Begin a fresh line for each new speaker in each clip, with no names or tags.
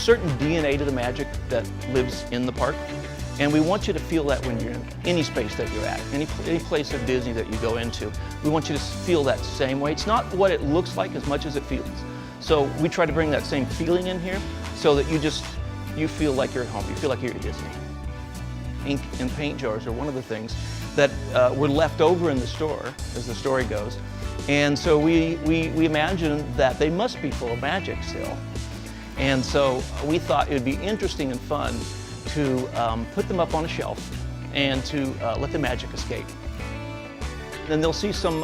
certain DNA to the magic that lives in the park, and we want you to feel that when you're in any space that you're at, any place of Disney that you go into. We want you to feel that same way. It's not what it looks like as much as it feels. So we try to bring that same feeling in here so that you feel like you're at home, you feel like you're at Disney. Ink and paint jars are one of the things that were left over in the store, as the story goes. And so we imagined that they must be full of magic still. And so we thought it would be interesting and fun to put them up on a shelf and to let the magic escape. Then they'll see some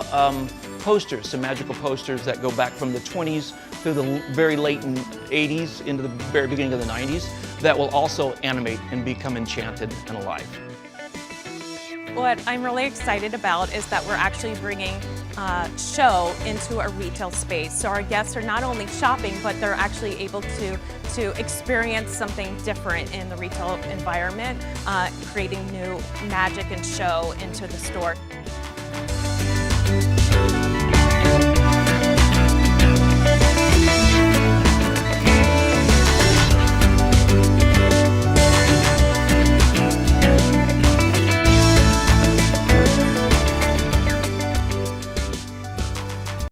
posters, some magical posters that go back from the 20s through the very late 80s into the very beginning of the 90s that will also animate and become enchanted and alive.
What I'm really excited about is that we're actually bringing show into a retail space. So our guests are not only shopping, but they're actually able to experience something different in the retail environment, creating new magic and show into the store.